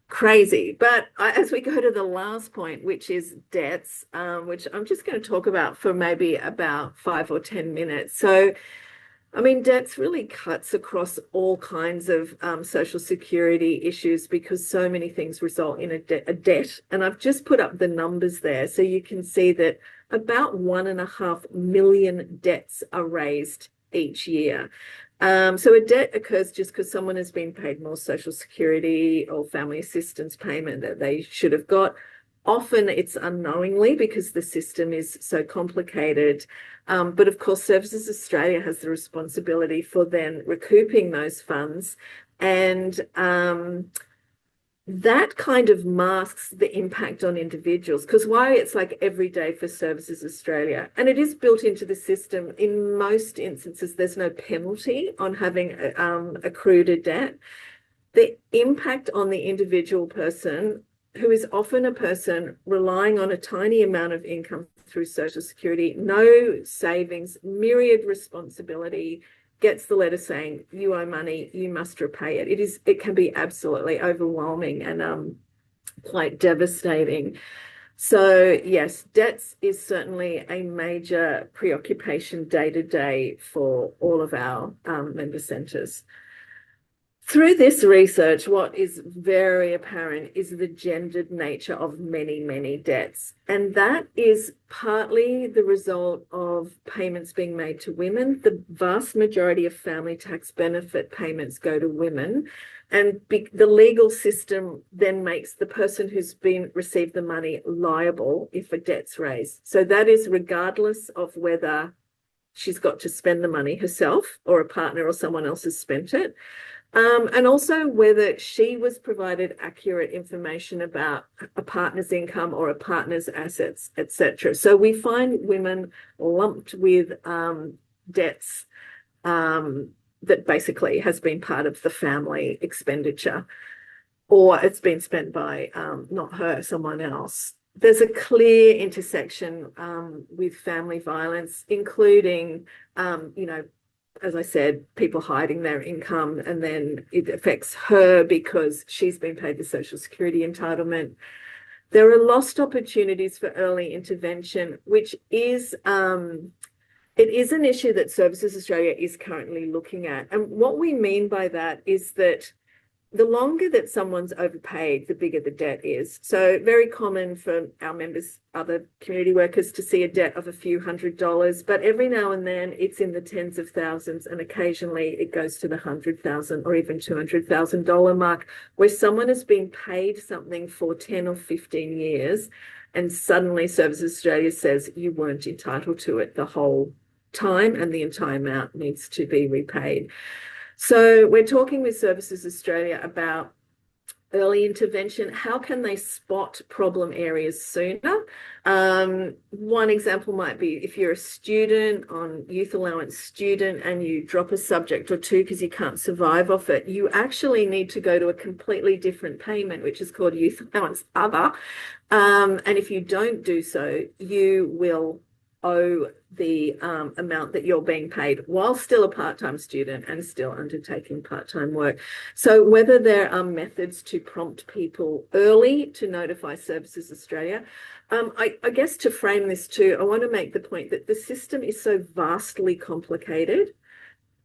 crazy. But as we go to the last point, which is debts, which I'm just going to talk about for maybe about 5 or 10 minutes. So, I mean, debts really cuts across all kinds of social security issues because so many things result in a debt. And I've just put up the numbers there so you can see that about 1.5 million debts are raised each year. So a debt occurs just because someone has been paid more social security or family assistance payment that they should have got. Often it's unknowingly because the system is so complicated. But of course, Services Australia has the responsibility for then recouping those funds. And that kind of masks the impact on individuals, because why it's like every day for Services Australia, and it is built into the system. In most instances, there's no penalty on having accrued a debt. The impact on the individual person, who is often a person relying on a tiny amount of income through Social Security, no savings, myriad responsibility, gets the letter saying you owe money, you must repay it. It can be absolutely overwhelming and quite devastating. So yes, debts is certainly a major preoccupation day to day for all of our member centres. Through this research, what is very apparent is the gendered nature of many, many debts. And that is partly the result of payments being made to women. The vast majority of family tax benefit payments go to women. And the legal system then makes the person who's received the money liable if a debt's raised. So that is regardless of whether she's got to spend the money herself or a partner or someone else has spent it. And also whether she was provided accurate information about a partner's income or a partner's assets, etc. So we find women lumped with debts that basically has been part of the family expenditure, or it's been spent by not her, someone else. There's a clear intersection with family violence, including, as I said, people hiding their income, and then it affects her because she's been paid the Social Security entitlement. There are lost opportunities for early intervention, which is it is an issue that Services Australia is currently looking at. And what we mean by that is that the longer that someone's overpaid, the bigger the debt is. So very common for our members, other community workers, to see a debt of a few $100s, but every now and then it's in the tens of thousands, and occasionally it goes to the $100,000 or even $200,000 mark, where someone has been paid something for 10 or 15 years, and suddenly Services Australia says you weren't entitled to it the whole time, and the entire amount needs to be repaid. So we're talking with Services Australia about early intervention. How can they spot problem areas sooner? One example might be if you're a student on youth allowance student and you drop a subject or two because you can't survive off it, you actually need to go to a completely different payment, which is called youth allowance other. And if you don't do so, you will owe the amount that you're being paid while still a part-time student and still undertaking part-time work. So whether there are methods to prompt people early to notify Services Australia, I guess to frame this too, I want to make the point that the system is so vastly complicated.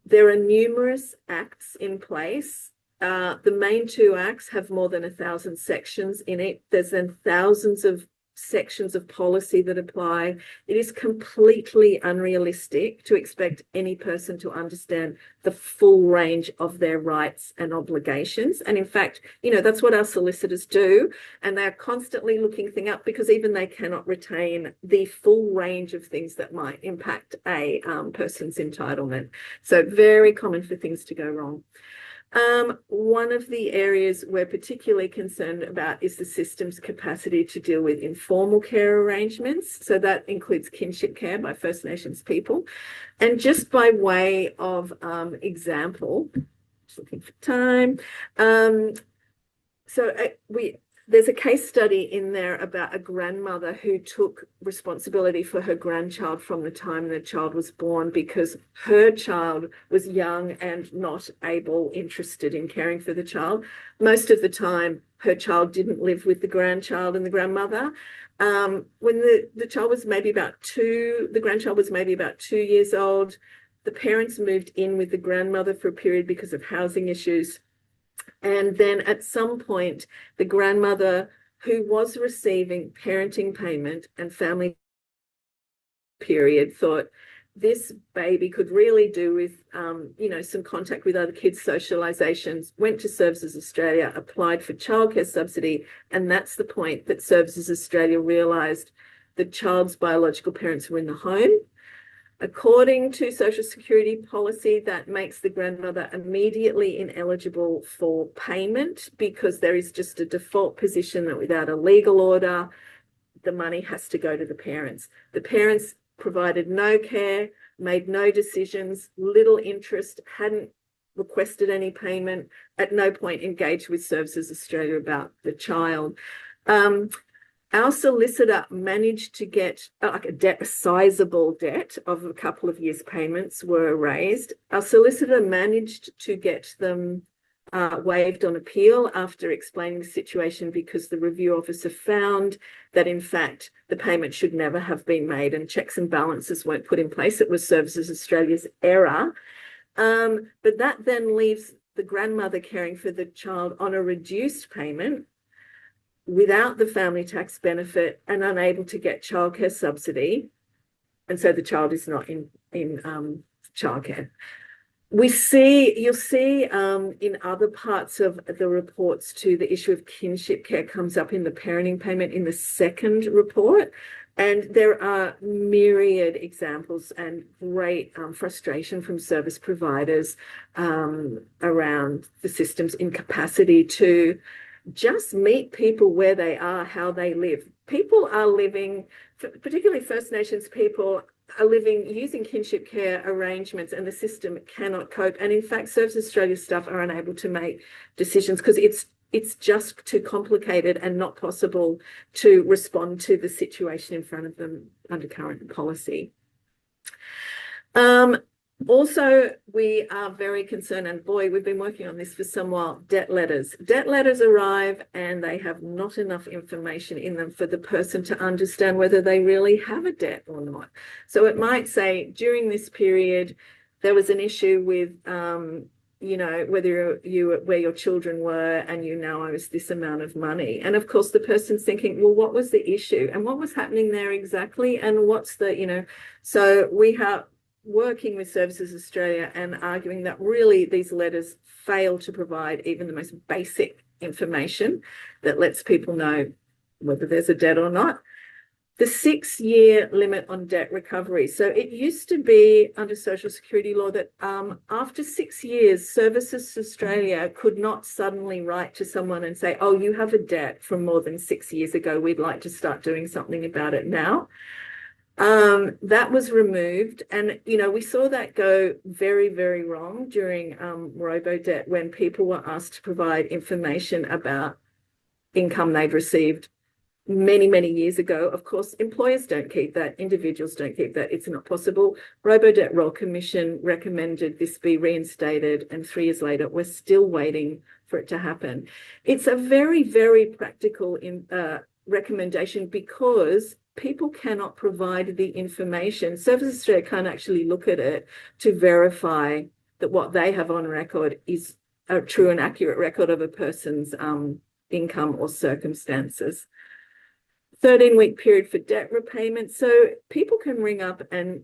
There are numerous acts in place. The main two acts have more than 1,000 sections in it. There's then thousands of sections of policy that apply. It is completely unrealistic to expect any person to understand the full range of their rights and obligations. And in fact, that's what our solicitors do. And they're constantly looking things up because even they cannot retain the full range of things that might impact a person's entitlement. So very common for things to go wrong. One of the areas we're particularly concerned about is the system's capacity to deal with informal care arrangements. So that includes kinship care by First Nations people. And just by way of example, just looking for time. There's a case study in there about a grandmother who took responsibility for her grandchild from the time the child was born because her child was young and not interested in caring for the child. Most of the time, her child didn't live with the grandchild and the grandmother. When the child was maybe about the grandchild was maybe about 2 years old, the parents moved in with the grandmother for a period because of housing issues. And then at some point, the grandmother, who was receiving parenting payment and family period, thought this baby could really do with, some contact with other kids, socializations, went to Services Australia, applied for childcare subsidy. And that's the point that Services Australia realised the child's biological parents were in the home. According to Social Security policy, that makes the grandmother immediately ineligible for payment because there is just a default position that without a legal order, the money has to go to the parents. The parents provided no care, made no decisions, little interest, hadn't requested any payment, at no point engaged with Services Australia about the child. Our solicitor managed to get a sizable debt of a couple of years' payments were raised. Our solicitor managed to get them waived on appeal after explaining the situation because the review officer found that, in fact, the payment should never have been made and checks and balances weren't put in place. It was Services Australia's error. But that then leaves the grandmother caring for the child on a reduced payment without the family tax benefit and unable to get childcare subsidy. And so the child is not in childcare. You'll see in other parts of the reports too, the issue of kinship care comes up in the parenting payment in the second report. And there are myriad examples and great frustration from service providers around the system's incapacity to just meet people where they are, how they live. People are living, particularly First Nations people, are living using kinship care arrangements, and the system cannot cope. And in fact, Services Australia staff are unable to make decisions because it's just too complicated and not possible to respond to the situation in front of them under current policy. Also, we are very concerned, and boy, we've been working on this for some while, debt letters. Debt letters arrive and they have not enough information in them for the person to understand whether they really have a debt or not. So it might say, during this period, there was an issue with you know, whether you where your children were, and you now owe us this amount of money. And of course, the person's thinking, well, what was the issue and what was happening there exactly? And what's the, you know, so we have working with Services Australia and arguing that really these letters fail to provide even the most basic information that lets people know whether there's a debt or not. The 6-year limit on debt recovery. So it used to be under Social Security law that after 6 years, Services Australia could not suddenly write to someone and say, oh, you have a debt from more than 6 years ago. We'd like to start doing something about it now. That was removed. And, you know, we saw that go very, very wrong during robo-debt, when people were asked to provide information about income they'd received many, many years ago. Of course, employers don't keep that, individuals don't keep that. It's not possible. Robo-Debt Royal Commission recommended this be reinstated, and 3 years later, we're still waiting for it to happen. It's a very, very practical recommendation, because people cannot provide the information. Services Australia can't actually look at it to verify that what they have on record is a true and accurate record of a person's income or circumstances. 13-week period for debt repayment. So people can ring up and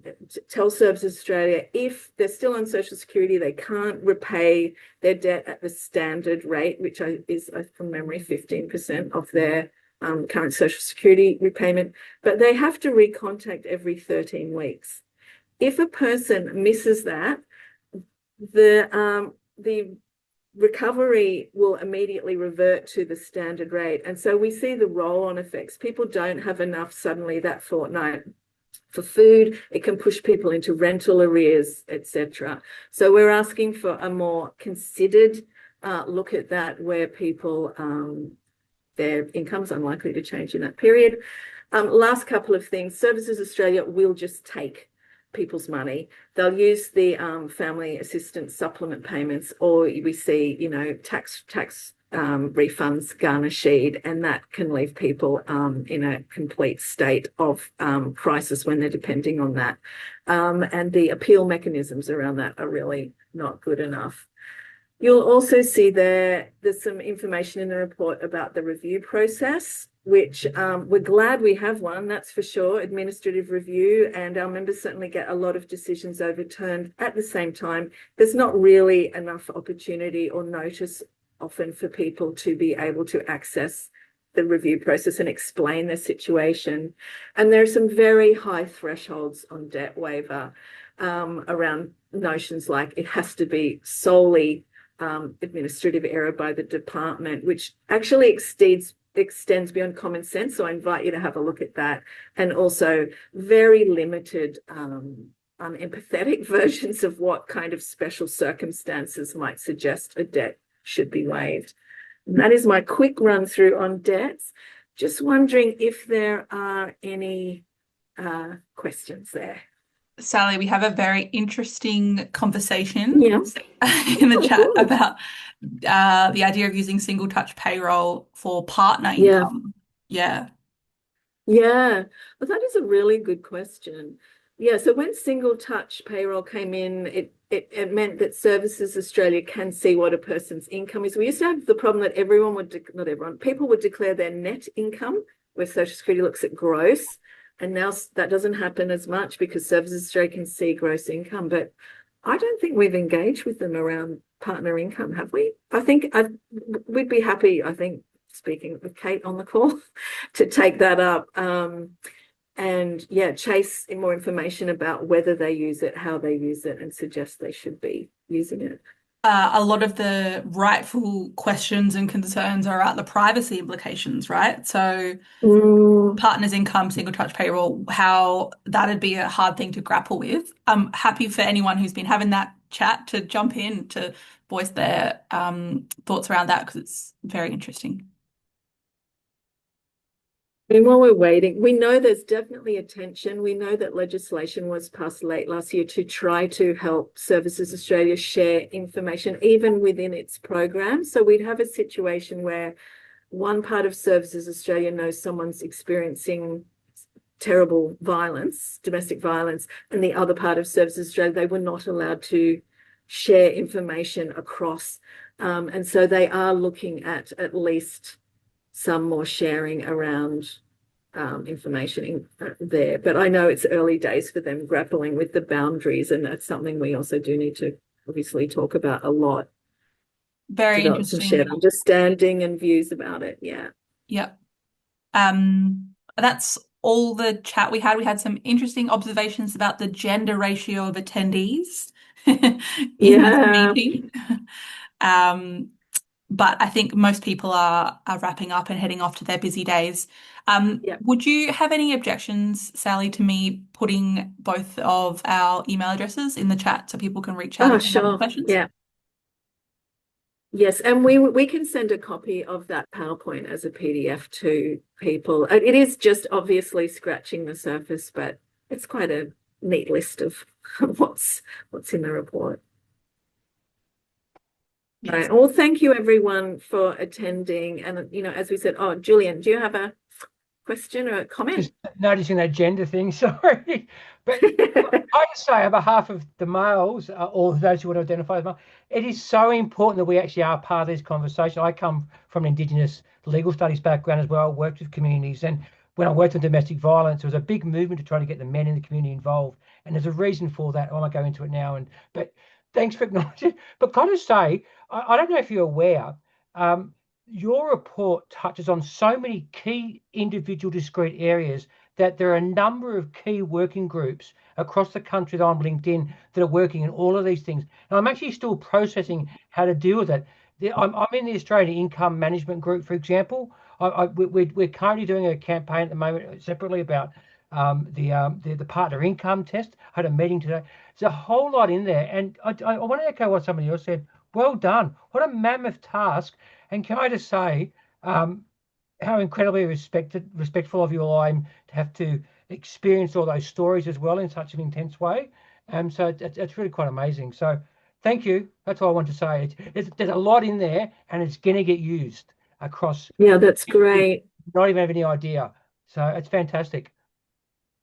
tell Services Australia if they're still on Social Security, they can't repay their debt at the standard rate, which is, from memory, 15% of their current Social Security repayment, but they have to recontact every 13 weeks. If a person misses that, the recovery will immediately revert to the standard rate. And so we see the roll-on effects. People don't have enough suddenly that fortnight for food. It can push people into rental arrears, etc. So we're asking for a more considered look at that, where people, their income's unlikely to change in that period. Last couple of things. Services Australia will just take people's money. They'll use the family assistance supplement payments, or we see, you know, tax refunds garnished, and that can leave people in a complete state of crisis when they're depending on that. And the appeal mechanisms around that are really not good enough. You'll also see there's some information in the report about the review process, which we're glad we have one, that's for sure, administrative review, and our members certainly get a lot of decisions overturned. At the same time, there's not really enough opportunity or notice often for people to be able to access the review process and explain their situation. And there are some very high thresholds on debt waiver around notions like it has to be solely administrative error by the department, which actually extends beyond common sense. So I invite you to have a look at that. And also very limited empathetic versions of what kind of special circumstances might suggest a debt should be waived. And that is my quick run through on debts. Just wondering if there are any questions there. Sally, we have a very interesting conversation Yeah. in the chat about the idea of using single touch payroll for partner income. Yeah. Well, that is a really good question. Yeah, so when single touch payroll came in, it meant that Services Australia can see what a person's income is. We used to have the problem that people would declare their net income, where Social Security looks at gross. And now that doesn't happen as much because Services Australia can see gross income. But I don't think we've engaged with them around partner income, have we? I think we'd be happy, I think, speaking with Kate on the call, to take that up and, yeah, chase more information about whether they use it, how they use it, and suggest they should be using it. A lot of the rightful questions and concerns are about the privacy implications, right? So partners income, single touch payroll, how that'd be a hard thing to grapple with. I'm happy for anyone who's been having that chat to jump in to voice their thoughts around that, because it's very interesting. And while we're waiting, we know there's definitely a tension. We know that legislation was passed late last year to try to help Services Australia share information, even within its program. So we'd have a situation where one part of Services Australia knows someone's experiencing terrible violence, domestic violence, and the other part of Services Australia, they were not allowed to share information across. And so they are looking at least some more sharing around information there. But I know it's early days for them grappling with the boundaries, and that's something we also do need to obviously talk about a lot. Very Develop some interesting. shared understanding and views about it. Yeah. Yep. That's all the chat we had. We had some interesting observations about the gender ratio of attendees in this meeting. But I think most people are wrapping up and heading off to their busy days. Would you have any objections, Sally, to me putting both of our email addresses in the chat so people can reach out if they have any questions? Yeah. Yes, and we can send a copy of that PowerPoint as a PDF to people. It is just obviously scratching the surface, but it's quite a neat list of what's in the report. Yes. Right. Well, thank you everyone for attending. And as we said, Julian, do you have a question or a comment? Just noticing that gender thing, sorry. But I just say on behalf of the males, or those who would identify as male, it is so important that we actually are part of this conversation. I come from an Indigenous legal studies background as well, worked with communities, and when I worked on domestic violence, there was a big movement to try to get the men in the community involved. And there's a reason for that. I won't go into it now. But thanks for acknowledging. But can I just say, I don't know if you're aware, your report touches on so many key individual discrete areas that there are a number of key working groups across the country that I'm linked in that are working in all of these things. And I'm actually still processing how to deal with it. I'm in the Australian Income Management Group, for example. We're currently doing a campaign at the moment separately about the partner income test. I had a meeting today. There's a whole lot in there. And I want to echo what somebody else said. Well done. What a mammoth task. And can I just say how incredibly respectful of you all I'm to have to experience all those stories as well in such an intense way. So it's really quite amazing. So thank you. That's all I want to say. There's a lot in there, and it's going to get used across. Yeah, that's great. Not even have any idea. So it's fantastic.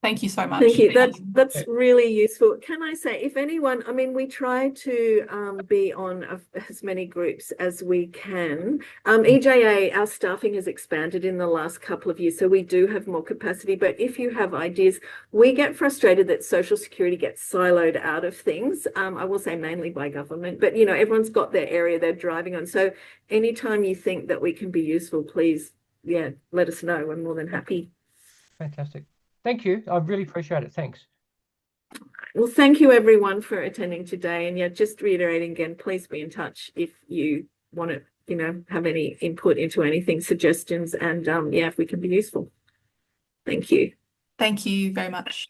Thank you so much. Thank you. That's really useful. Can I say, if anyone, we try to be on as many groups as we can. EJA, our staffing has expanded in the last couple of years, so we do have more capacity. But if you have ideas, we get frustrated that Social Security gets siloed out of things. I will say mainly by government, but everyone's got their area they're driving on. So anytime you think that we can be useful, please, let us know. We're more than happy. Fantastic. Thank you. I really appreciate it. Thanks. Well, thank you everyone for attending today. And just reiterating again, please be in touch if you want to, have any input into anything, suggestions, and if we can be useful. Thank you. Thank you very much.